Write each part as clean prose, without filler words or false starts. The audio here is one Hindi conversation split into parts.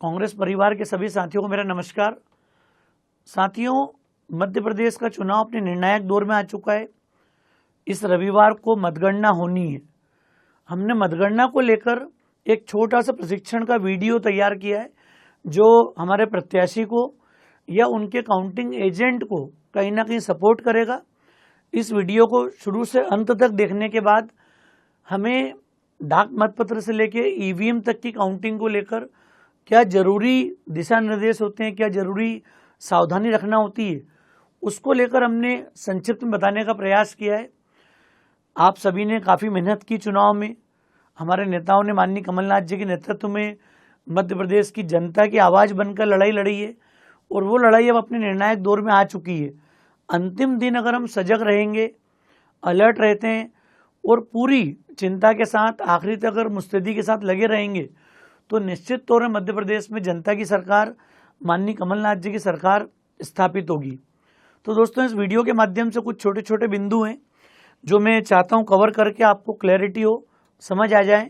कांग्रेस परिवार के सभी साथियों को मेरा नमस्कार। साथियों, मध्य प्रदेश का चुनाव अपने निर्णायक दौर में आ चुका है। इस रविवार को मतगणना होनी है। हमने मतगणना को लेकर एक छोटा सा प्रशिक्षण का वीडियो तैयार किया है, जो हमारे प्रत्याशी को या उनके काउंटिंग एजेंट को कहीं ना कहीं सपोर्ट करेगा। इस वीडियो को शुरू से अंत तक देखने के बाद हमें डाक मतपत्र से लेकर ईवीएम तक की काउंटिंग को लेकर क्या जरूरी दिशा निर्देश होते हैं, क्या जरूरी सावधानी रखना होती है, उसको लेकर हमने संक्षिप्त में बताने का प्रयास किया है। आप सभी ने काफ़ी मेहनत की चुनाव में। हमारे नेताओं ने माननीय कमलनाथ जी के नेतृत्व में मध्य प्रदेश की जनता की आवाज़ बनकर लड़ाई लड़ी है और वो लड़ाई अब अपने निर्णायक दौर में आ चुकी है। अंतिम दिन अगर हम सजग रहेंगे, अलर्ट रहते हैं और पूरी चिंता के साथ आखिरी तक अगर मुस्तैदी के साथ लगे रहेंगे तो निश्चित तौर पर मध्य प्रदेश में जनता की सरकार, माननीय कमलनाथ जी की सरकार स्थापित होगी। तो दोस्तों, इस वीडियो के माध्यम से कुछ छोटे छोटे बिंदु हैं जो मैं चाहता हूं कवर करके आपको क्लैरिटी हो, समझ आ जाए।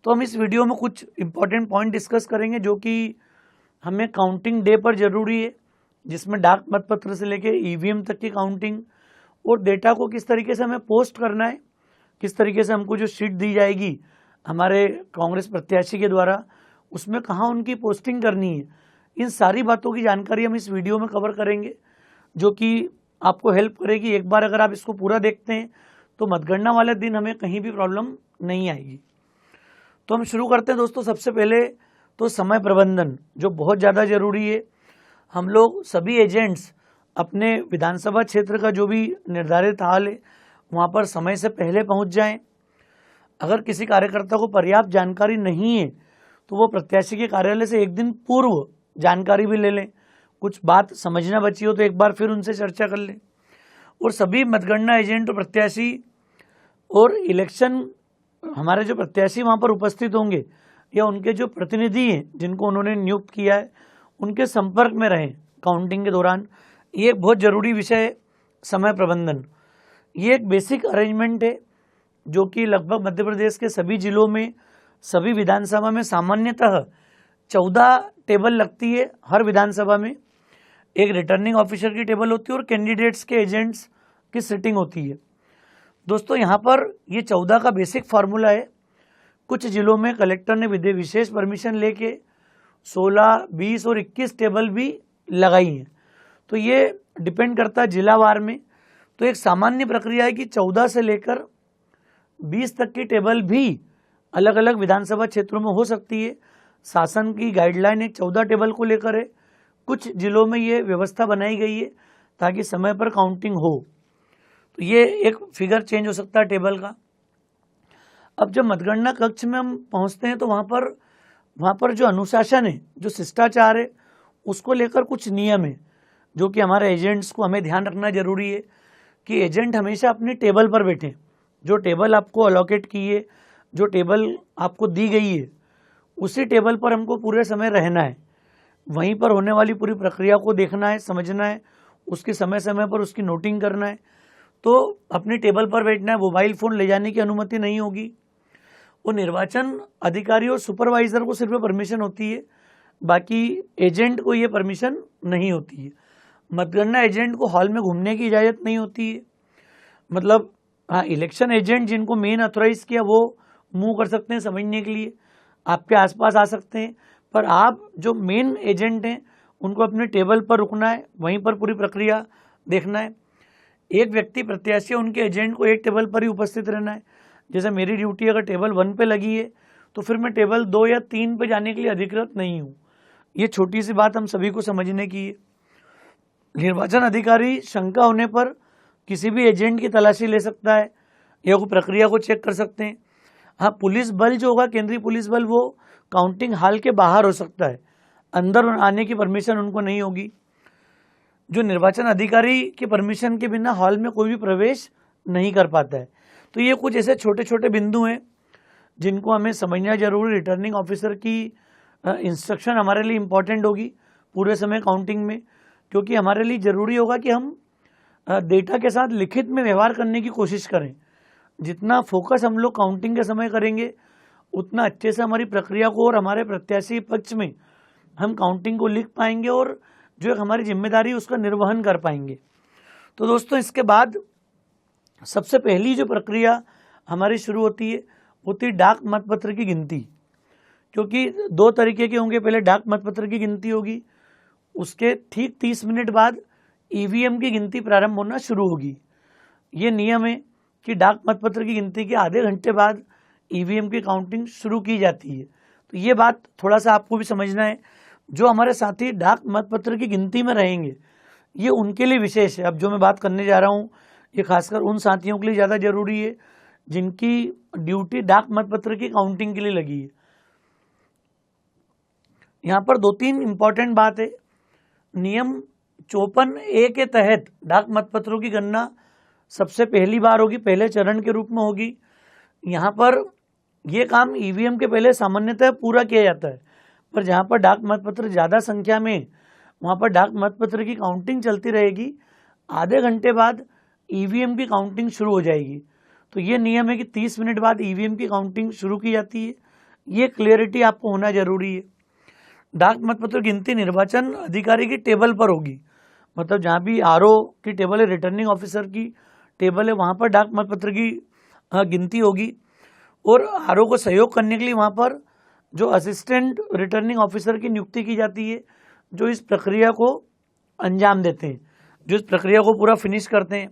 तो हम इस वीडियो में कुछ इंपॉर्टेंट पॉइंट डिस्कस करेंगे जो कि हमें काउंटिंग डे पर जरूरी है, जिसमें डाक मतपत्र से लेकर ईवीएम तक की काउंटिंग और डेटा को किस तरीके से हमें पोस्ट करना है, किस तरीके से हमको जो शीट दी जाएगी हमारे कांग्रेस प्रत्याशी के द्वारा, उसमें कहाँ उनकी पोस्टिंग करनी है। इन सारी बातों की जानकारी हम इस वीडियो में कवर करेंगे, जो कि आपको हेल्प करेगी। एक बार अगर आप इसको पूरा देखते हैं तो मतगणना वाले दिन हमें कहीं भी प्रॉब्लम नहीं आएगी। तो हम शुरू करते हैं दोस्तों। सबसे पहले तो समय प्रबंधन, जो बहुत ज़्यादा ज़रूरी है। हम लोग सभी एजेंट्स अपने विधानसभा क्षेत्र का जो भी निर्धारित हाल है वहाँ पर समय से पहले पहुँच जाएं। अगर किसी कार्यकर्ता को पर्याप्त जानकारी नहीं है तो वो प्रत्याशी के कार्यालय से एक दिन पूर्व जानकारी भी ले लें। कुछ बात समझना बची हो तो एक बार फिर उनसे चर्चा कर लें। और सभी मतगणना एजेंट और प्रत्याशी और इलेक्शन हमारे जो प्रत्याशी वहाँ पर उपस्थित होंगे या उनके जो प्रतिनिधि हैं जिनको उन्होंने नियुक्त किया है, उनके संपर्क में रहें काउंटिंग के दौरान। ये एक बहुत ज़रूरी विषय है, समय प्रबंधन। ये एक बेसिक अरेंजमेंट है जो कि लगभग मध्य प्रदेश के सभी जिलों में, सभी विधानसभा में सामान्यतः 14 टेबल लगती है। हर विधानसभा में एक रिटर्निंग ऑफिसर की टेबल होती है और कैंडिडेट्स के एजेंट्स की सिटिंग होती है। दोस्तों, यहाँ पर ये 14 का बेसिक फार्मूला है। कुछ जिलों में कलेक्टर ने विशेष परमिशन लेके 16, 20 और 21 टेबल भी लगाई हैं। तो ये डिपेंड करता है जिलावार में। तो एक सामान्य प्रक्रिया है कि 14 से लेकर 20 तक की टेबल भी अलग अलग विधानसभा क्षेत्रों में हो सकती है। शासन की गाइडलाइन एक 14 टेबल को लेकर है। कुछ जिलों में ये व्यवस्था बनाई गई है ताकि समय पर काउंटिंग हो। तो ये एक फिगर चेंज हो सकता है टेबल का। अब जब मतगणना कक्ष में हम पहुंचते हैं तो वहाँ पर जो अनुशासन है, जो शिष्टाचार है, उसको लेकर कुछ नियम है जो कि हमारे एजेंट्स को हमें ध्यान रखना जरूरी है कि एजेंट हमेशा अपनी टेबल पर बैठें। जो टेबल आपको अलॉकेट की है, जो टेबल आपको दी गई है, उसी टेबल पर हमको पूरे समय रहना है। वहीं पर होने वाली पूरी प्रक्रिया को देखना है, समझना है, उसके समय समय पर उसकी नोटिंग करना है। तो अपनी टेबल पर बैठना है। मोबाइल फ़ोन ले जाने की अनुमति नहीं होगी। वो निर्वाचन अधिकारी और सुपरवाइज़र को सिर्फ परमिशन होती है, बाकी एजेंट को ये परमिशन नहीं होती है। मतगणना एजेंट को हॉल में घूमने की इजाज़त नहीं होती है। मतलब हाँ, इलेक्शन एजेंट जिनको मेन ऑथोराइज किया वो मूव कर सकते हैं समझने के लिए, आपके आसपास आ सकते हैं, पर आप जो मेन एजेंट हैं उनको अपने टेबल पर रुकना है, वहीं पर पूरी प्रक्रिया देखना है। एक व्यक्ति प्रत्याशी उनके एजेंट को एक टेबल पर ही उपस्थित रहना है। जैसे मेरी ड्यूटी अगर टेबल 1 पे लगी है तो फिर मैं टेबल 2 या 3 पे जाने के लिए अधिकृत नहीं हूँ। ये छोटी सी बात हम सभी को समझने की है। निर्वाचन अधिकारी शंका होने पर किसी भी एजेंट की तलाशी ले सकता है या वो प्रक्रिया को चेक कर सकते हैं। हाँ, पुलिस बल जो होगा, केंद्रीय पुलिस बल, वो काउंटिंग हॉल के बाहर हो सकता है, अंदर आने की परमिशन उनको नहीं होगी। जो निर्वाचन अधिकारी की परमिशन के बिना हॉल में कोई भी प्रवेश नहीं कर पाता है। तो ये कुछ ऐसे छोटे छोटे बिंदु हैं जिनको हमें समझना जरूरी। रिटर्निंग ऑफिसर की इंस्ट्रक्शन हमारे लिए इम्पॉर्टेंट होगी पूरे समय काउंटिंग में, क्योंकि हमारे लिए ज़रूरी होगा कि हम डेटा के साथ लिखित में व्यवहार करने की कोशिश करें। जितना फोकस हम लोग काउंटिंग के समय करेंगे उतना अच्छे से हमारी प्रक्रिया को और हमारे प्रत्याशी पक्ष में हम काउंटिंग को लिख पाएंगे और जो एक हमारी जिम्मेदारी है उसका निर्वहन कर पाएंगे। तो दोस्तों इसके बाद सबसे पहली जो प्रक्रिया हमारी शुरू होती है डाक मतपत्र की गिनती, क्योंकि दो तरीके के होंगे। पहले डाक मतपत्र की गिनती होगी, उसके ठीक 30 मिनट बाद ईवीएम की गिनती प्रारंभ होना शुरू होगी। ये नियम है कि डाक मतपत्र की गिनती के आधे घंटे बाद ईवीएम की काउंटिंग शुरू की जाती है। तो ये बात थोड़ा सा आपको भी समझना है। जो हमारे साथी डाक मतपत्र की गिनती में रहेंगे ये उनके लिए विशेष है। अब जो मैं बात करने जा रहा हूँ ये खासकर उन साथियों के लिए ज़्यादा जरूरी है जिनकी ड्यूटी डाक मतपत्र की काउंटिंग के लिए लगी है। यहाँ पर 2-3 इंपॉर्टेंट बात है। नियम 54A के तहत डाक मतपत्रों की गणना सबसे पहली बार होगी, पहले चरण के रूप में होगी। यहाँ पर यह काम ईवीएम के पहले सामान्यतः पूरा किया जाता है, पर जहाँ पर डाक मतपत्र ज़्यादा संख्या में वहाँ पर डाक मतपत्र की काउंटिंग चलती रहेगी। आधे घंटे बाद ईवीएम की काउंटिंग शुरू हो जाएगी। तो ये नियम है कि 30 मिनट बाद ईवीएम की काउंटिंग शुरू की जाती है। ये क्लियरिटी आपको होना जरूरी है। डाक मतपत्र गिनती निर्वाचन अधिकारी की टेबल पर होगी, मतलब जहाँ भी आरओ की टेबल है, रिटर्निंग ऑफिसर की टेबल है, वहाँ पर डाक मतपत्र की गिनती होगी। और आरओ को सहयोग करने के लिए वहाँ पर जो असिस्टेंट रिटर्निंग ऑफिसर की नियुक्ति की जाती है, जो इस प्रक्रिया को अंजाम देते हैं, जो इस प्रक्रिया को पूरा फिनिश करते हैं।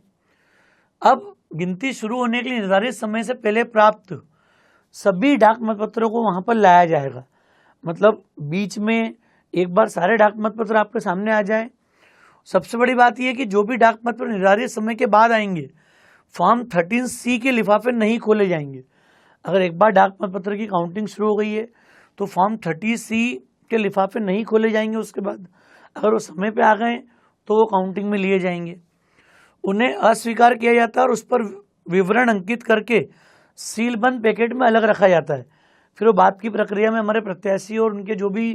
अब गिनती शुरू होने के लिए निर्धारित समय से पहले प्राप्त सभी डाक मतपत्रों को वहाँ पर लाया जाएगा। मतलब बीच में एक बार सारे डाक मतपत्र आपके सामने आ जाए। सबसे बड़ी बात यह है कि जो भी डाक मतपत्र निर्धारित समय के बाद आएंगे, फॉर्म 13C के लिफाफे नहीं खोले जाएंगे। अगर एक बार डाक मतपत्र की काउंटिंग शुरू हो गई है तो फॉर्म 30C के लिफाफे नहीं खोले जाएंगे। उसके बाद अगर वो समय पे आ गए तो वो काउंटिंग में लिए जाएंगे। उन्हें अस्वीकार किया जाता है और उस पर विवरण अंकित करके सीलबंद पैकेट में अलग रखा जाता है। फिर वो बाद की प्रक्रिया में हमारे प्रत्याशी और उनके जो भी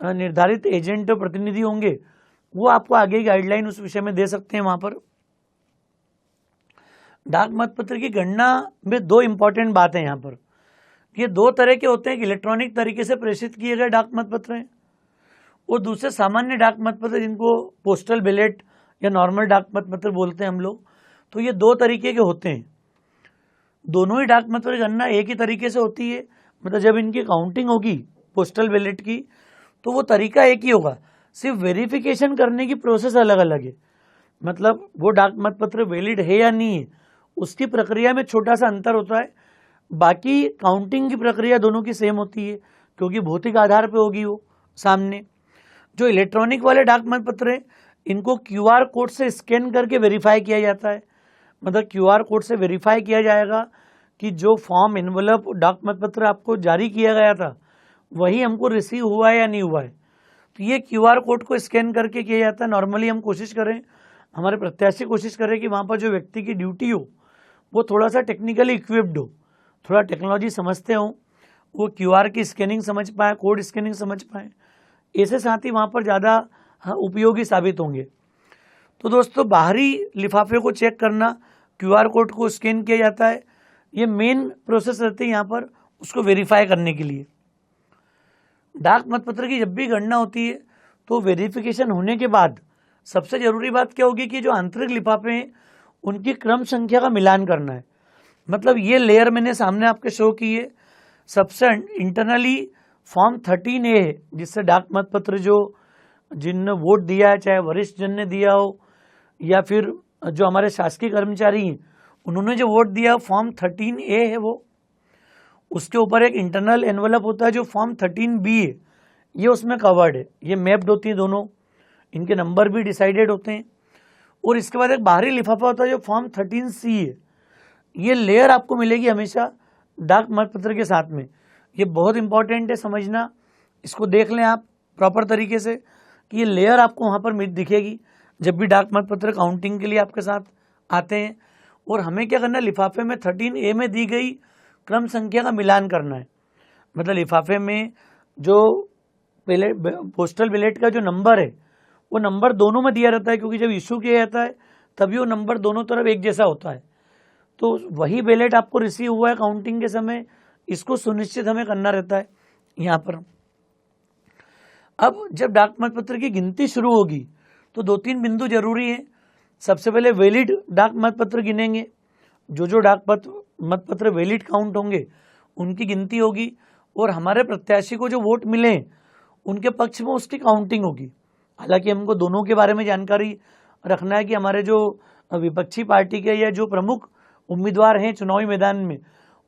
निर्धारित एजेंट और प्रतिनिधि होंगे वो आपको आगे गाइडलाइन उस विषय में दे सकते हैं। वहाँ पर डाक मतपत्र की गणना में 2 इंपॉर्टेंट बातें यहाँ पर। ये 2 तरह के होते हैं कि इलेक्ट्रॉनिक तरीके से प्रेषित किए गए डाक मतपत्र हैं और दूसरे सामान्य डाक मतपत्र जिनको पोस्टल बैलेट या नॉर्मल डाक मतपत्र बोलते हैं हम लोग। तो ये 2 तरीके के होते हैं। दोनों ही डाक मतपत्र की गणना एक ही तरीके से होती है। मतलब जब इनकी काउंटिंग होगी पोस्टल बैलेट की तो वो तरीका एक ही होगा, सिर्फ वेरिफिकेशन करने की प्रोसेस अलग अलग है। मतलब वो डाक मतपत्र वैलिड है या नहीं है उसकी प्रक्रिया में छोटा सा अंतर होता है। बाकी काउंटिंग की प्रक्रिया दोनों की सेम होती है क्योंकि भौतिक आधार पे होगी वो सामने। जो इलेक्ट्रॉनिक वाले डाक मतपत्र हैं इनको QR कोड से स्कैन करके वेरीफाई किया जाता है। मतलब QR कोड से वेरीफाई किया जाएगा कि जो फॉर्म एनवलप डाक मतपत्र आपको जारी किया गया था वही हमको रिसीव हुआ है या नहीं हुआ है। तो ये QR कोड को स्कैन करके किया जाता है। नॉर्मली हम कोशिश करें, हमारे प्रत्याशी कोशिश करें कि वहाँ पर जो व्यक्ति की ड्यूटी हो वो थोड़ा सा टेक्निकली इक्विप्ड हो, थोड़ा टेक्नोलॉजी समझते हों, वो QR की स्कैनिंग समझ पाए, कोड स्कैनिंग समझ पाए। ऐसे साथ ही वहाँ पर ज़्यादा उपयोगी साबित होंगे। तो दोस्तों बाहरी लिफाफे को चेक करना, QR कोड को स्कैन किया जाता है, ये मेन प्रोसेस रहती है यहाँ पर उसको वेरीफाई करने के लिए। डाक मतपत्र की जब भी गणना होती है तो वेरिफिकेशन होने के बाद सबसे जरूरी बात क्या होगी कि जो आंतरिक लिफाफे हैं उनकी क्रम संख्या का मिलान करना है। मतलब ये लेयर मैंने सामने आपके शो की है। सबसे इंटरनली फॉर्म 13A है जिससे डाक मतपत्र जो जिनने वोट दिया है, चाहे वरिष्ठ जन ने दिया हो या फिर जो हमारे शासकीय कर्मचारी हैं उन्होंने जो वोट दिया फॉर्म 13A है वो। उसके ऊपर एक इंटरनल एनवलप होता है जो फॉर्म 13B है, ये उसमें कवर्ड है। ये मैप्ड होती है दोनों, इनके नंबर भी डिसाइडेड होते हैं। और इसके बाद एक बाहरी लिफाफा होता है जो फॉर्म 13C है। ये लेयर आपको मिलेगी हमेशा डाक मतपत्र के साथ में। ये बहुत इंपॉर्टेंट है समझना, इसको देख लें आप प्रॉपर तरीके से कि ये लेयर आपको वहाँ पर दिखेगी जब भी डाक मतपत्र काउंटिंग के लिए आपके साथ आते हैं। और हमें क्या करना है, लिफाफे में 13A में दी गई क्रम संख्या का मिलान करना है। मतलब लिफाफे में जो पोस्टल बैलेट का जो नंबर है वो नंबर दोनों में दिया रहता है क्योंकि जब इशू किया जाता है तभी वो नंबर दोनों तरफ एक जैसा होता है। तो वही बैलेट आपको रिसीव हुआ है काउंटिंग के समय, इसको सुनिश्चित हमें करना रहता है यहाँ पर। अब जब डाक मतपत्र की गिनती शुरू होगी तो 2-3 बिंदु जरूरी हैं। सबसे पहले वैलिड डाक मतपत्र गिनेंगे, जो डाक मतपत्र वैलिड काउंट होंगे उनकी गिनती होगी, और हमारे प्रत्याशी को जो वोट मिले उनके पक्ष में उसकी काउंटिंग होगी। हालांकि हमको दोनों के बारे में जानकारी रखना है कि हमारे जो विपक्षी पार्टी के या जो प्रमुख उम्मीदवार हैं चुनावी मैदान में,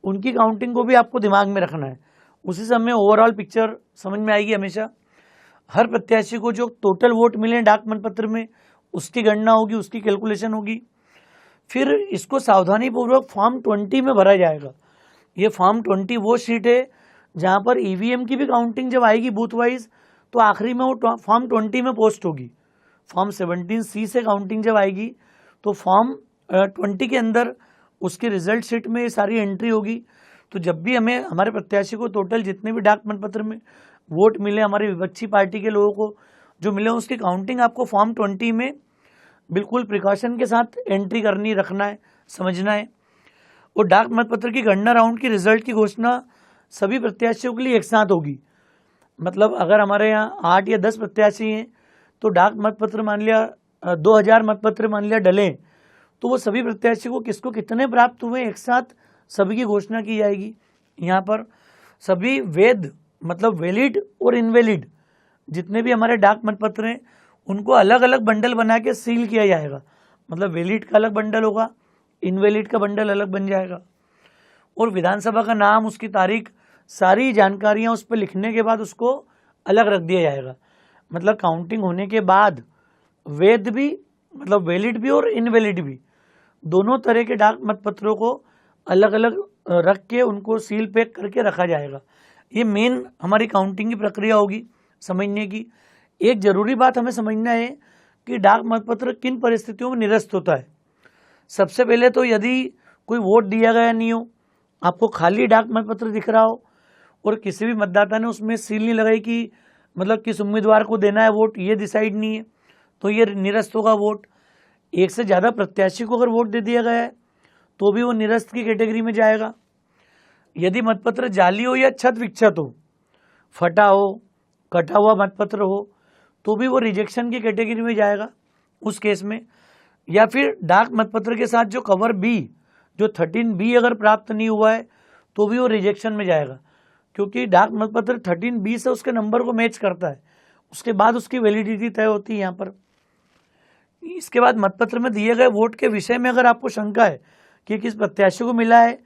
उनकी काउंटिंग को भी आपको दिमाग में रखना है। उसी से हमें ओवरऑल पिक्चर समझ में आएगी। हमेशा हर प्रत्याशी को जो टोटल वोट मिले डाक मतपत्र में उसकी गणना होगी, उसकी कैलकुलेशन होगी। फिर इसको सावधानीपूर्वक फॉर्म 20 में भरा जाएगा। ये फॉर्म 20 वो शीट है जहां पर ईवीएम की भी काउंटिंग जब आएगी बूथ वाइज तो आखिरी में वो फॉर्म 20 में पोस्ट होगी। फॉर्म 17C से काउंटिंग जब आएगी तो फॉर्म 20 के अंदर उसकी रिजल्ट शीट में ये सारी एंट्री होगी। तो जब भी हमें हमारे प्रत्याशी को टोटल जितने भी डाक मतपत्र में वोट मिले, हमारे विपक्षी पार्टी के लोगों को जो मिले, उसकी काउंटिंग आपको फॉर्म 20 में बिल्कुल प्रिकॉशन के साथ एंट्री करनी, रखना है, समझना है। और डाक मतपत्र की गणना राउंड की रिजल्ट की घोषणा सभी प्रत्याशियों के लिए एक साथ होगी। मतलब अगर हमारे यहाँ 8 या 10 प्रत्याशी हैं तो डाक मतपत्र मान लिया 2000 मतपत्र मान लिया डले, तो वो सभी प्रत्याशी को किसको कितने प्राप्त हुए एक साथ सभी की घोषणा की जाएगी। यहाँ पर सभी वैध मतलब वैलिड और इनवैलिड जितने भी हमारे डाक मतपत्र हैं उनको अलग अलग बंडल बना के सील किया जाएगा। मतलब वैलिड का अलग बंडल होगा, इनवैलिड का बंडल अलग बन जाएगा, और विधानसभा का नाम, उसकी तारीख, सारी जानकारियां उस पर लिखने के बाद उसको अलग रख दिया जाएगा। मतलब काउंटिंग होने के बाद वैध भी मतलब वैलिड भी और इनवैलिड भी दोनों तरह के डाक मतपत्रों को अलग अलग रख के उनको सील पैक करके रखा जाएगा। ये मेन हमारी काउंटिंग की प्रक्रिया होगी समझने की। एक जरूरी बात हमें समझना है कि डाक मतपत्र किन परिस्थितियों में निरस्त होता है। सबसे पहले तो यदि कोई वोट दिया गया नहीं हो, आपको खाली डाक मतपत्र दिख रहा हो और किसी भी मतदाता ने उसमें सील नहीं लगाई कि मतलब किस उम्मीदवार को देना है वोट, ये डिसाइड नहीं है, तो ये निरस्त होगा वोट। एक से ज़्यादा प्रत्याशी को अगर वोट दे दिया गया है तो भी वो निरस्त की कैटेगरी में जाएगा। यदि मतपत्र जाली हो या छत विक्षत हो, फटा हो, कटा हुआ मतपत्र हो, तो भी वो रिजेक्शन की कैटेगरी में जाएगा उस केस में। या फिर डाक मतपत्र के साथ जो कवर बी जो 13B अगर प्राप्त नहीं हुआ है तो भी वो रिजेक्शन में जाएगा, क्योंकि डाक मतपत्र 13B से उसके नंबर को मैच करता है, उसके बाद उसकी वैलिडिटी तय होती है। यहाँ पर इसके बाद मतपत्र में दिए गए वोट के विषय में अगर आपको शंका है कि किस प्रत्याशी को मिला है,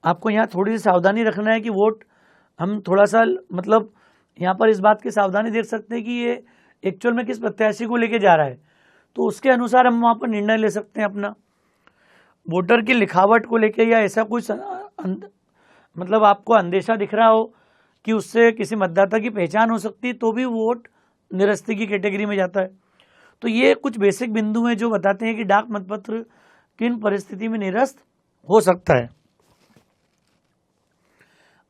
आपको यहाँ थोड़ी सी सावधानी रखना है कि वोट हम थोड़ा सा मतलब यहाँ पर इस बात की सावधानी देख सकते हैं कि ये एक्चुअल में किस प्रत्याशी को लेके जा रहा है, तो उसके अनुसार हम वहाँ पर निर्णय ले सकते हैं अपना। वोटर की लिखावट को लेके या ऐसा कुछ मतलब आपको अंदेशा दिख रहा हो कि उससे किसी मतदाता की पहचान हो सकती है तो भी वोट निरस्ती की कैटेगरी में जाता है। तो ये कुछ बेसिक बिंदु हैं जो बताते हैं कि डाक मतपत्र किन परिस्थिति में निरस्त हो सकता है।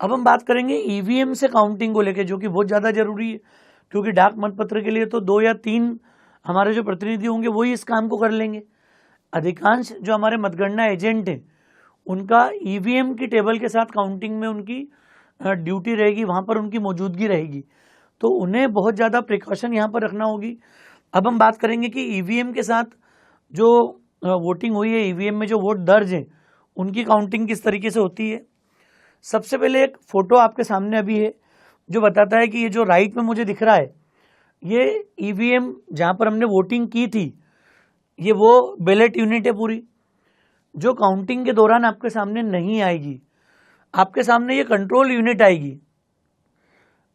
अब हम बात करेंगे ईवीएम से काउंटिंग को लेकर, जो कि बहुत ज़्यादा जरूरी है, क्योंकि डाक मतपत्र के लिए तो 2 या 3 हमारे जो प्रतिनिधि होंगे वही इस काम को कर लेंगे। अधिकांश जो हमारे मतगणना एजेंट हैं उनका ईवीएम की टेबल के साथ काउंटिंग में उनकी ड्यूटी रहेगी, वहाँ पर उनकी मौजूदगी रहेगी, तो उन्हें बहुत ज़्यादा प्रिकॉशन यहाँ पर रखना होगी। अब हम बात करेंगे कि ईवीएम के साथ जो वोटिंग हुई है, ईवीएम में जो वोट दर्ज हैं उनकी काउंटिंग किस तरीके से होती है। सबसे पहले एक फ़ोटो आपके सामने अभी है जो बताता है कि ये जो राइट में मुझे दिख रहा है ये ईवीएम जहाँ पर हमने वोटिंग की थी, ये वो बैलेट यूनिट है पूरी, जो काउंटिंग के दौरान आपके सामने नहीं आएगी। आपके सामने ये कंट्रोल यूनिट आएगी।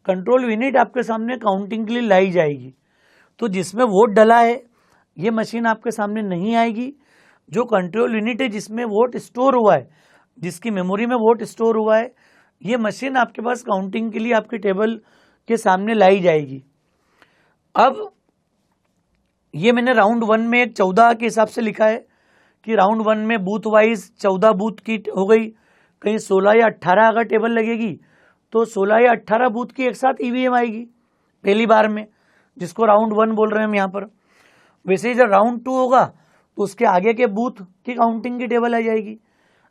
कंट्रोल यूनिट आपके सामने काउंटिंग के लिए लाई जाएगी। तो जिसमें वोट डला है ये मशीन आपके सामने नहीं आएगी। जो कंट्रोल यूनिट है जिसमें वोट स्टोर हुआ है, जिसकी मेमोरी में वोट स्टोर हुआ है, ये मशीन आपके पास काउंटिंग के लिए आपके टेबल के सामने लाई जाएगी। अब ये मैंने राउंड 1 में एक 14 के हिसाब से लिखा है कि राउंड 1 में बूथ वाइज 14 बूथ की हो गई, कहीं 16 या 18 अगर टेबल लगेगी तो 16 या 18 बूथ की एक साथ ईवीएम आएगी पहली बार में, जिसको राउंड 1 बोल रहे हैं हम यहाँ पर। वैसे ही जब राउंड 2 होगा तो उसके आगे के बूथ की काउंटिंग की टेबल आ जाएगी।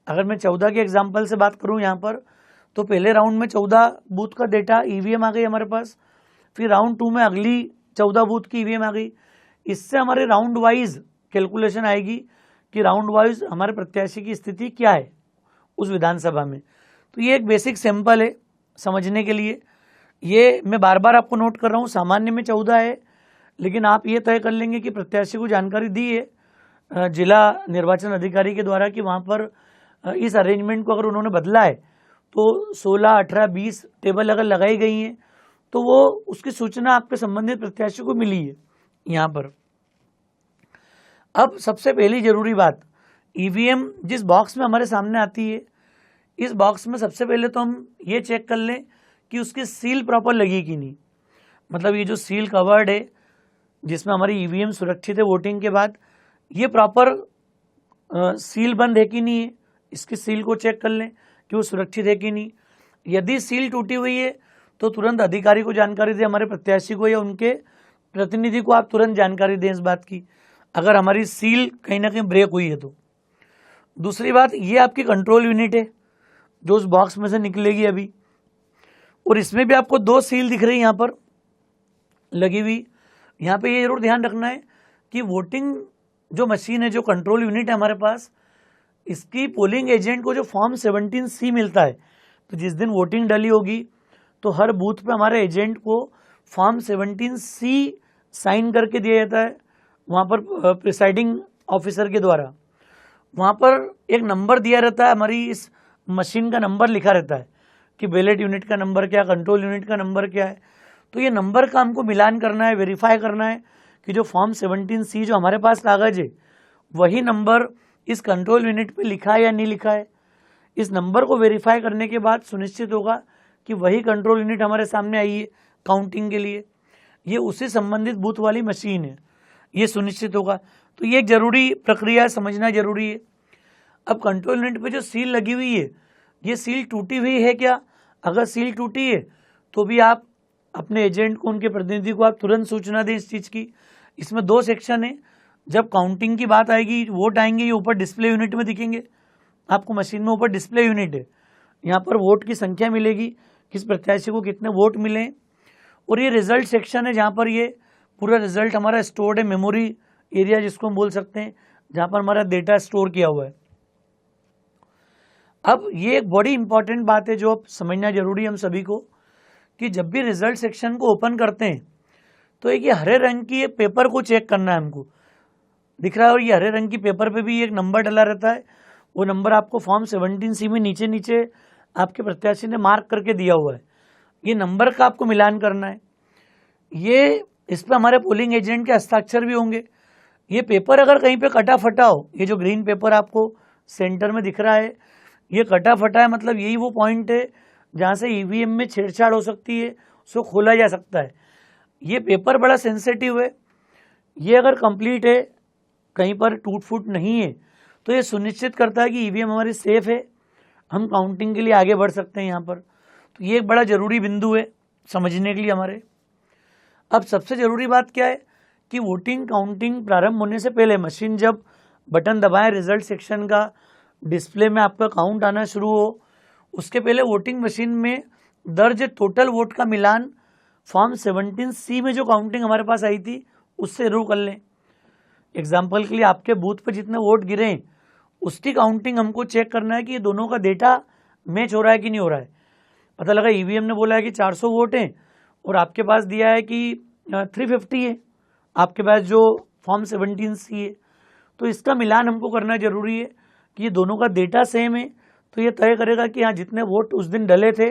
अगर मैं 14 के एग्जाम्पल से बात करूँ यहाँ पर, तो पहले राउंड में 14 बूथ का डेटा ईवीएम आ गई हमारे पास। फिर राउंड 2 में अगली 14 बूथ की ईवीएम आ गई। इससे हमारे राउंड वाइज कैलकुलेशन आएगी कि राउंड वाइज हमारे प्रत्याशी की स्थिति क्या है उस विधानसभा में। तो ये एक बेसिक सैंपल है समझने के लिए। ये मैं बार बार आपको नोट कर रहा हूँ, सामान्य में 14 है, लेकिन आप ये तय कर लेंगे कि प्रत्याशी को जानकारी दी है जिला निर्वाचन अधिकारी के द्वारा कि वहाँ पर इस अरेंजमेंट को अगर उन्होंने बदला है तो 16, 18, 20 टेबल अगर लगाई गई हैं तो वो उसकी सूचना आपके संबंधित प्रत्याशी को मिली है यहाँ पर। अब सबसे पहली जरूरी बात, ईवीएम जिस बॉक्स में हमारे सामने आती है, इस बॉक्स में सबसे पहले तो हम ये चेक कर लें कि उसकी सील प्रॉपर लगी कि नहीं। मतलब ये जो सील कवर्ड है जिसमें हमारी ईवीएम सुरक्षित है वोटिंग के बाद, ये प्रॉपर सील बंद है कि नहीं है, इसकी सील को चेक कर लें कि वो सुरक्षित है कि नहीं। यदि सील टूटी हुई है तो तुरंत अधिकारी को जानकारी दें, हमारे प्रत्याशी को या उनके प्रतिनिधि को आप तुरंत जानकारी दें इस बात की, अगर हमारी सील कहीं ना कहीं ब्रेक हुई है तो। दूसरी बात, ये आपकी कंट्रोल यूनिट है जो उस बॉक्स में से निकलेगी अभी, और इसमें भी आपको 2 सील दिख रही है यहाँ पर लगी हुई। यहाँ पे ये जरूर ध्यान रखना है कि वोटिंग जो मशीन है, जो कंट्रोल यूनिट है हमारे पास, इसकी पोलिंग एजेंट को जो फॉर्म 17C मिलता है, तो जिस दिन वोटिंग डली होगी तो हर बूथ पे हमारे एजेंट को फॉर्म 17C साइन करके दिया जाता है वहाँ पर प्रिसाइडिंग ऑफिसर के द्वारा। वहाँ पर एक नंबर दिया रहता है, हमारी इस मशीन का नंबर लिखा रहता है कि बैलेट यूनिट का नंबर क्या, कंट्रोल यूनिट का नंबर क्या है। तो ये नंबर का हमको मिलान करना है, वेरीफाई करना है कि जो फॉर्म 17C जो हमारे पास कागज है वही नंबर इस कंट्रोल यूनिट पे लिखा है या नहीं लिखा है। इस नंबर को वेरीफाई करने के बाद सुनिश्चित होगा कि वही कंट्रोल यूनिट हमारे सामने आई है काउंटिंग के लिए, ये उसी संबंधित बूथ वाली मशीन है, ये सुनिश्चित होगा। तो ये एक जरूरी प्रक्रिया समझना जरूरी है। अब कंट्रोल यूनिट पे जो सील लगी हुई है, ये सील टूटी हुई है क्या? अगर सील टूटी है तो भी आप अपने एजेंट को, उनके प्रतिनिधि को आप तुरंत सूचना दें इस चीज़ की। इसमें 2 सेक्शन है, जब काउंटिंग की बात आएगी, वोट आएंगे, ये ऊपर डिस्प्ले यूनिट में दिखेंगे आपको, मशीन में ऊपर डिस्प्ले यूनिट है, यहाँ पर वोट की संख्या मिलेगी, किस प्रत्याशी को कितने वोट मिले, और ये रिजल्ट सेक्शन है जहाँ पर ये पूरा रिजल्ट हमारा स्टोर्ड है, मेमोरी एरिया जिसको हम बोल सकते हैं, जहाँ पर हमारा डेटा स्टोर किया हुआ है। अब ये एक बड़ी इंपॉर्टेंट बात है जो अब समझना जरूरी है हम सभी को, कि जब भी रिजल्ट सेक्शन को ओपन करते हैं तो एक ये हरे रंग की ये पेपर को चेक करना है हमको, दिख रहा है, और ये हरे रंग की पेपर पे भी एक नंबर डला रहता है, वो नंबर आपको फॉर्म 17C में नीचे नीचे आपके प्रत्याशी ने मार्क करके दिया हुआ है, ये नंबर का आपको मिलान करना है। ये इस पर हमारे पोलिंग एजेंट के हस्ताक्षर भी होंगे। ये पेपर अगर कहीं पे कटा फटा हो, ये जो ग्रीन पेपर आपको सेंटर में दिख रहा है, ये कटा फटा है, मतलब यही वो पॉइंट है जहाँ से ईवीएम में छेड़छाड़ हो सकती है, उसको खोला जा सकता है। ये पेपर बड़ा सेंसिटिव है, ये अगर कंप्लीट है, कहीं पर टूट फूट नहीं है, तो ये सुनिश्चित करता है कि ईवीएम हमारी सेफ है, हम काउंटिंग के लिए आगे बढ़ सकते हैं यहाँ पर। तो ये एक बड़ा ज़रूरी बिंदु है समझने के लिए हमारे। अब सबसे ज़रूरी बात क्या है कि वोटिंग काउंटिंग प्रारंभ होने से पहले मशीन जब बटन दबाए, रिजल्ट सेक्शन का डिस्प्ले में आपका काउंट आना शुरू हो, उसके पहले वोटिंग मशीन में दर्ज टोटल वोट का मिलान फॉर्म 17C में जो काउंटिंग हमारे पास आई थी उससे जरूर कर लें। एग्जाम्पल के लिए आपके बूथ पर जितने वोट गिरे हैं उसकी काउंटिंग हमको चेक करना है कि ये दोनों का डेटा मैच हो रहा है कि नहीं हो रहा है। पता लगा ईवीएम ने बोला है कि 400 वोट हैं और आपके पास दिया है कि 350 है, आपके पास जो फॉर्म 17C है, तो इसका मिलान हमको करना जरूरी है कि ये दोनों का डेटा सेम है, तो ये तय करेगा कि हाँ जितने वोट उस दिन डले थे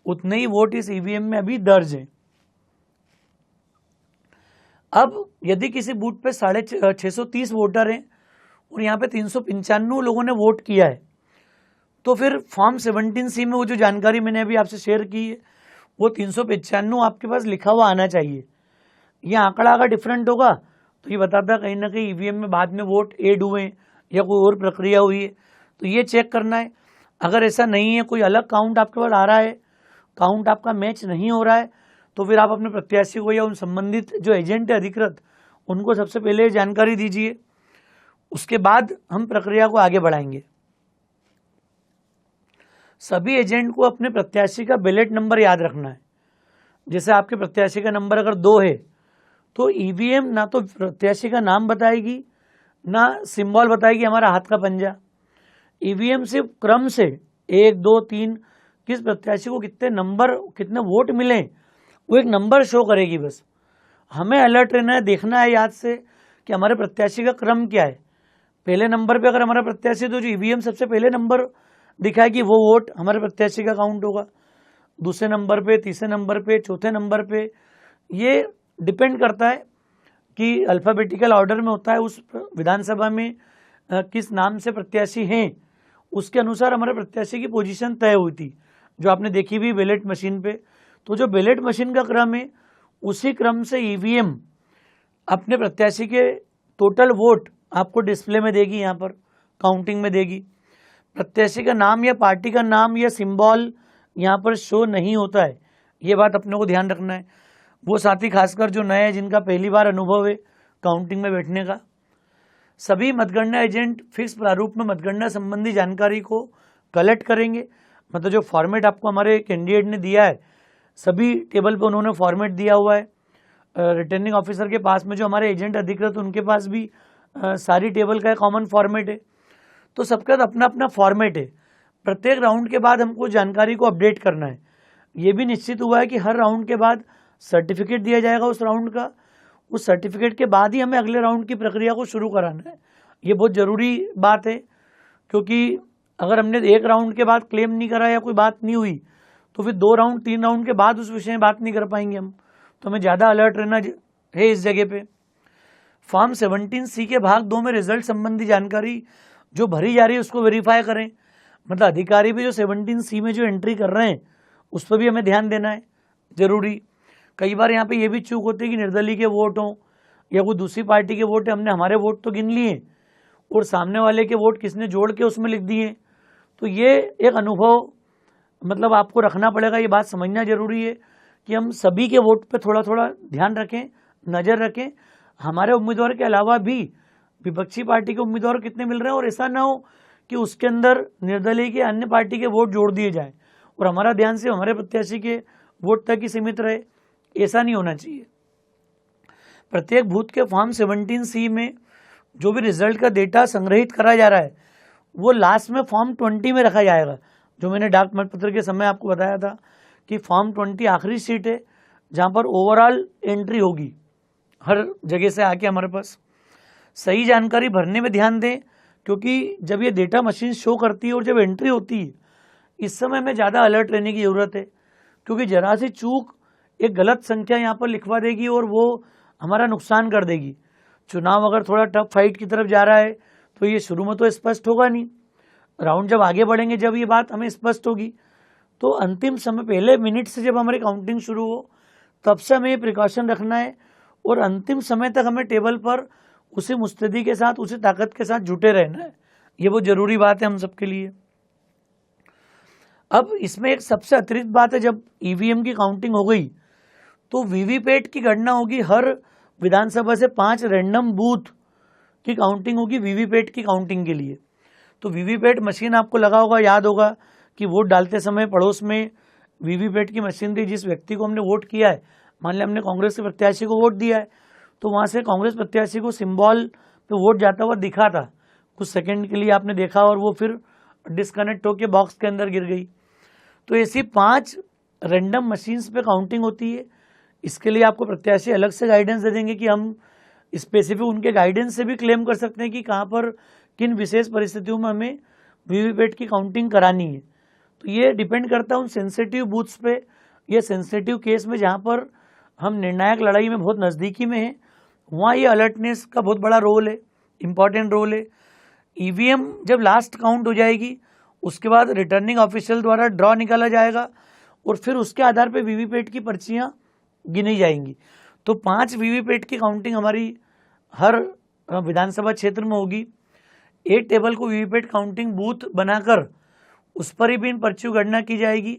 उतने ही वोट इस ईवीएम में अभी दर्ज हैं। अब यदि किसी बूथ पे 630 वोटर हैं और यहाँ पे 395 लोगों ने वोट किया है, तो फिर फॉर्म 17C में वो जो जानकारी मैंने अभी आपसे शेयर की है वो 395 आपके पास लिखा हुआ आना चाहिए। ये आंकड़ा अगर डिफरेंट होगा तो ये बताता है कहीं ना कहीं ईवीएम में बाद में वोट ऐड हुए या कोई और प्रक्रिया हुई है, तो ये चेक करना है। अगर ऐसा नहीं है, कोई अलग काउंट आपके पास आ रहा है, काउंट आपका मैच नहीं हो रहा है, तो फिर आप अपने प्रत्याशी को या उन संबंधित जो एजेंट है अधिकृत उनको सबसे पहले जानकारी दीजिए, उसके बाद हम प्रक्रिया को आगे बढ़ाएंगे। सभी एजेंट को अपने प्रत्याशी का बैलेट नंबर याद रखना है। जैसे आपके प्रत्याशी का नंबर अगर 2 है तो ईवीएम ना तो प्रत्याशी का नाम बताएगी ना सिंबल बताएगी हमारा हाथ का पंजा। ईवीएम सिर्फ क्रम से 1 2 3 किस प्रत्याशी को कितने नंबर कितने वोट मिले वो एक नंबर शो करेगी। बस हमें अलर्ट रहना है, देखना है याद से कि हमारे प्रत्याशी का क्रम क्या है। पहले नंबर पे अगर हमारा प्रत्याशी तो जो ईवीएम सबसे पहले नंबर दिखाएगी वो वोट हमारे प्रत्याशी का काउंट होगा। दूसरे नंबर पे, तीसरे नंबर पे, चौथे नंबर पे, ये डिपेंड करता है कि अल्फ़ाबेटिकल ऑर्डर में होता है उस विधानसभा में किस नाम से प्रत्याशी हैं उसके अनुसार हमारे प्रत्याशी की पोजीशन तय हुई थी जो आपने देखी भी बैलेट मशीन पे। तो जो बैलेट मशीन का क्रम है उसी क्रम से ईवीएम अपने प्रत्याशी के टोटल वोट आपको डिस्प्ले में देगी, यहाँ पर काउंटिंग में देगी। प्रत्याशी का नाम या पार्टी का नाम या सिंबल यहाँ पर शो नहीं होता है, ये बात अपने को ध्यान रखना है। वो साथी खासकर जो नए हैं जिनका पहली बार अनुभव है काउंटिंग में बैठने का। सभी मतगणना एजेंट फिक्स प्रारूप में मतगणना संबंधी जानकारी को कलेक्ट करेंगे। मतलब जो फॉर्मेट आपको हमारे कैंडिडेट ने दिया है सभी टेबल पे उन्होंने फॉर्मेट दिया हुआ है। रिटर्निंग ऑफिसर के पास में जो हमारे एजेंट अधिकृत उनके पास भी सारी टेबल का कॉमन फॉर्मेट है। तो सबका अपना अपना फॉर्मेट है। प्रत्येक राउंड के बाद हमको जानकारी को अपडेट करना है। ये भी निश्चित हुआ है कि हर राउंड के बाद सर्टिफिकेट दिया जाएगा उस राउंड का। उस सर्टिफिकेट के बाद ही हमें अगले राउंड की प्रक्रिया को शुरू कराना है। ये बहुत ज़रूरी बात है क्योंकि अगर हमने एक राउंड के बाद क्लेम नहीं करा या कोई बात नहीं हुई तो फिर 2 राउंड 3 राउंड के बाद उस विषय में बात नहीं कर पाएंगे हम। तो हमें ज़्यादा अलर्ट रहना है इस जगह पे। फॉर्म 17C के भाग 2 में रिजल्ट संबंधी जानकारी जो भरी जा रही है उसको वेरीफाई करें। मतलब अधिकारी भी जो 17C में जो एंट्री कर रहे हैं उस पर भी हमें ध्यान देना है जरूरी। कई बार यहाँ पे ये भी चूक होती है कि निर्दलीय के वोट हों या कोई दूसरी पार्टी के वोट है, हमने हमारे वोट तो गिन लिए और सामने वाले के वोट किसने जोड़ के उसमें लिख दिए। तो ये एक अनुभव मतलब आपको रखना पड़ेगा, ये बात समझना जरूरी है कि हम सभी के वोट पे थोड़ा थोड़ा ध्यान रखें, नज़र रखें। हमारे उम्मीदवार के अलावा भी विपक्षी पार्टी के उम्मीदवार कितने मिल रहे हैं और ऐसा ना हो कि उसके अंदर निर्दलीय के अन्य पार्टी के वोट जोड़ दिए जाए और हमारा ध्यान सिर्फ हमारे प्रत्याशी के वोट तक ही सीमित रहे। ऐसा नहीं होना चाहिए। प्रत्येक बूथ के फॉर्म 17C में जो भी रिजल्ट का डेटा संग्रहित करा जा रहा है वो लास्ट में फॉर्म 20 में रखा जाएगा। जो मैंने डाक मतपत्र के समय आपको बताया था कि फॉर्म 20 आखिरी सीट है जहां पर ओवरऑल एंट्री होगी हर जगह से आके हमारे पास। सही जानकारी भरने में ध्यान दें क्योंकि जब ये डेटा मशीन शो करती है और जब एंट्री होती है इस समय में ज़्यादा अलर्ट रहने की ज़रूरत है क्योंकि जरा सी चूक एक गलत संख्या यहाँ पर लिखवा देगी और वो हमारा नुकसान कर देगी। चुनाव अगर थोड़ा टफ फाइट की तरफ जा रहा है तो ये शुरू में तो स्पष्ट होगा नहीं, राउंड जब आगे बढ़ेंगे जब ये बात हमें स्पष्ट होगी। तो अंतिम समय पहले मिनट से जब हमारी काउंटिंग शुरू हो तब से हमें प्रिकॉशन रखना है और अंतिम समय तक हमें टेबल पर उसी मुस्तैदी के साथ उसी ताकत के साथ जुटे रहना है। ये वो जरूरी बात है हम सबके लिए। अब इसमें एक सबसे अतिरिक्त बात है, जब ईवीएम की काउंटिंग हो गई तो वीवीपैट की गणना होगी। हर विधानसभा से 5 रैंडम बूथ की काउंटिंग होगी वीवीपैट की काउंटिंग के लिए। तो वीवीपैट मशीन आपको लगा होगा, याद होगा कि वोट डालते समय पड़ोस में वीवीपैट की मशीन थी। जिस व्यक्ति को हमने वोट किया है, मान लिया हमने कांग्रेस के प्रत्याशी को वोट दिया है तो वहाँ से कांग्रेस प्रत्याशी को सिंबल पे वोट जाता हुआ दिखा था, कुछ सेकंड के लिए आपने देखा और वो फिर डिस्कनेक्ट होकर बॉक्स के अंदर गिर गई। तो ऐसी 5 रैंडम मशीन्स पे काउंटिंग होती है। इसके लिए आपको प्रत्याशी अलग से गाइडेंस दे देंगे कि हम स्पेसिफिक उनके गाइडेंस से भी क्लेम कर सकते हैं कि कहाँ पर किन विशेष परिस्थितियों में हमें वीवीपैट की काउंटिंग करानी है। तो ये डिपेंड करता है उन सेंसिटिव बूथ्स पे या सेंसिटिव केस में जहाँ पर हम निर्णायक लड़ाई में बहुत नज़दीकी में हैं, वहाँ ये अलर्टनेस का बहुत बड़ा रोल है, इम्पॉर्टेंट रोल है। ईवीएम जब लास्ट काउंट हो जाएगी उसके बाद रिटर्निंग ऑफिशियल द्वारा ड्रॉ निकाला जाएगा और फिर उसके आधार पर वीवीपैट की पर्चियाँ गिनी जाएंगी। तो 5 वीवीपैट की काउंटिंग हमारी हर विधानसभा क्षेत्र में होगी। एक टेबल को वीवीपैट काउंटिंग बूथ बनाकर उस पर ही भी इन पर्चियों गणना की जाएगी।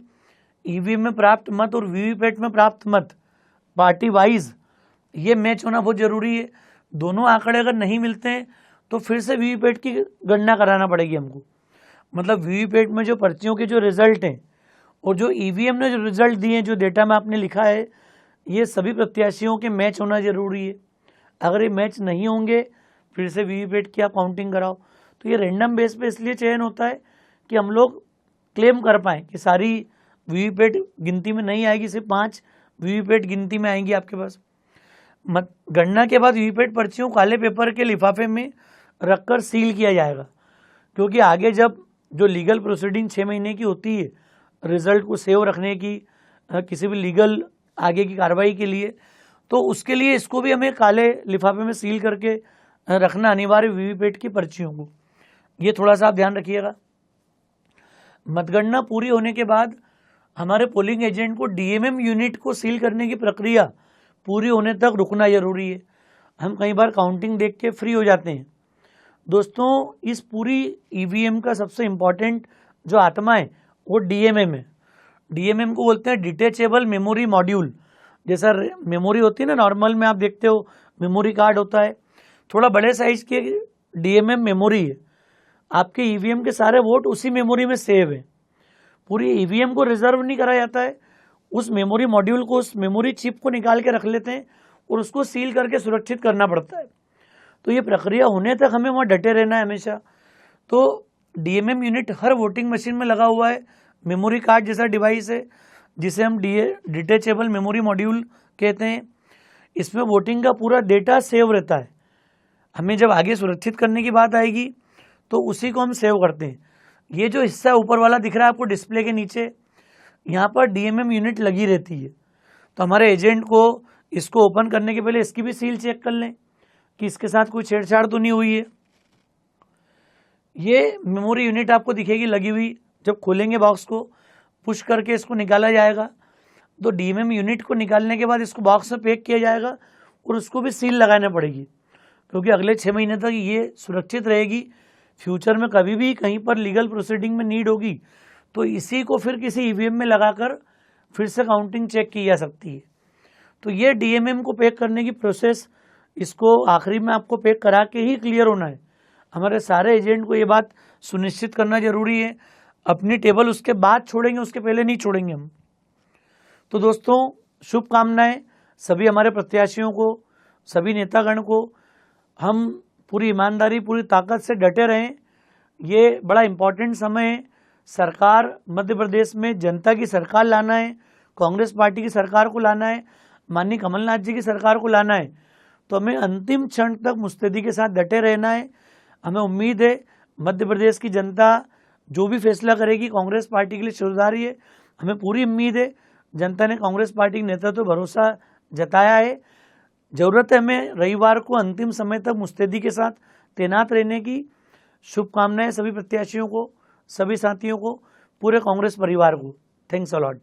ईवीएम में प्राप्त मत और वीवीपैट में प्राप्त मत पार्टी वाइज ये मैच होना बहुत जरूरी है। दोनों आंकड़े अगर नहीं मिलते हैं तो फिर से वीवीपैट की गणना कराना पड़ेगी हमको। मतलब वीवीपैट में जो पर्चियों के जो रिजल्ट हैं और जो ईवीएम ने जो रिजल्ट दिए, जो डेटा में आपने लिखा है, ये सभी प्रत्याशियों के मैच होना जरूरी है। अगर ये मैच नहीं होंगे फिर से वीवीपैट की आप काउंटिंग कराओ। तो ये रैंडम बेस पे इसलिए चयन होता है कि हम लोग क्लेम कर पाएँ कि सारी वीवीपैट गिनती में नहीं आएगी, सिर्फ 5 वीवीपैट गिनती में आएंगी आपके पास। गणना के बाद वीवीपैट पर्चियों काले पेपर के लिफाफे में रखकर सील किया जाएगा, क्योंकि आगे जब जो लीगल प्रोसीडिंग 6 महीने की होती है रिजल्ट को सेव रखने की, किसी भी लीगल आगे की कार्रवाई के लिए, तो उसके लिए इसको भी हमें काले लिफाफे में सील करके रखना अनिवार्य वीवीपैट की पर्चियों को। ये थोड़ा सा आप ध्यान रखिएगा। मतगणना पूरी होने के बाद हमारे पोलिंग एजेंट को डीएमएम यूनिट को सील करने की प्रक्रिया पूरी होने तक रुकना जरूरी है। हम कई बार काउंटिंग देख के फ्री हो जाते हैं। दोस्तों, इस पूरी ईवीएम का सबसे इम्पॉर्टेंट जो आत्मा है वो डीएमएम है। डीएमएम को बोलते हैं डिटेचेबल मेमोरी मॉड्यूल। जैसा मेमोरी होती है ना नॉर्मल में, आप देखते हो मेमोरी कार्ड होता है, थोड़ा बड़े साइज की डीएमएम मेमोरी है। आपके ईवीएम के सारे वोट उसी मेमोरी में सेव है। पूरी ईवीएम को रिजर्व नहीं करा जाता है, उस मेमोरी मॉड्यूल को, उस मेमोरी चिप को निकाल के रख लेते हैं और उसको सील करके सुरक्षित करना पड़ता है। तो ये प्रक्रिया होने तक हमें वहाँ डटे रहना है हमेशा। तो डीएमएम यूनिट हर वोटिंग मशीन में लगा हुआ है। मेमोरी कार्ड जैसा डिवाइस है जिसे हम डिटेचेबल मेमोरी मॉड्यूल कहते हैं। इसमें वोटिंग का पूरा डेटा सेव रहता है। हमें जब आगे सुरक्षित करने की बात आएगी तो उसी को हम सेव करते हैं। ये जो हिस्सा ऊपर वाला दिख रहा है आपको डिस्प्ले के नीचे, यहाँ पर डीएमएम यूनिट लगी रहती है। तो हमारे एजेंट को इसको ओपन करने के पहले इसकी भी सील चेक कर लें कि इसके साथ कोई छेड़छाड़ तो नहीं हुई है। ये मेमोरी यूनिट आपको दिखेगी लगी हुई। जब खोलेंगे बॉक्स को, पुश करके इसको निकाला जाएगा। तो डीएमएम यूनिट को निकालने के बाद इसको बॉक्स में पैक किया जाएगा और उसको भी सील लगाना पड़ेगी, क्योंकि अगले 6 महीने तक ये सुरक्षित रहेगी। फ्यूचर में कभी भी कहीं पर लीगल प्रोसीडिंग में नीड होगी तो इसी को फिर किसी ईवीएम में लगाकर फिर से काउंटिंग चेक की जा सकती है। तो ये डीएमएम को पैक करने की प्रोसेस, इसको आखिरी में आपको पैक करा के ही क्लियर होना है। हमारे सारे एजेंट को ये बात सुनिश्चित करना जरूरी है। अपनी टेबल उसके बाद छोड़ेंगे, उसके पहले नहीं छोड़ेंगे हम। तो दोस्तों, शुभकामनाएं सभी हमारे प्रत्याशियों को, सभी नेतागण को। हम पूरी ईमानदारी, पूरी ताकत से डटे रहें। ये बड़ा इम्पोर्टेंट समय है। सरकार मध्य प्रदेश में जनता की सरकार लाना है, कांग्रेस पार्टी की सरकार को लाना है, माननीय कमलनाथ जी की सरकार को लाना है। तो हमें अंतिम क्षण तक मुस्तैदी के साथ डटे रहना है। हमें उम्मीद है मध्य प्रदेश की जनता जो भी फैसला करेगी कांग्रेस पार्टी के लिए शुभदायी है। हमें पूरी उम्मीद है, जनता ने कांग्रेस पार्टी के नेता तो भरोसा जताया है। जरूरत है हमें रविवार को अंतिम समय तक मुस्तैदी के साथ तैनात रहने की। शुभकामनाएं सभी प्रत्याशियों को, सभी साथियों को, पूरे कांग्रेस परिवार को। Thanks a lot.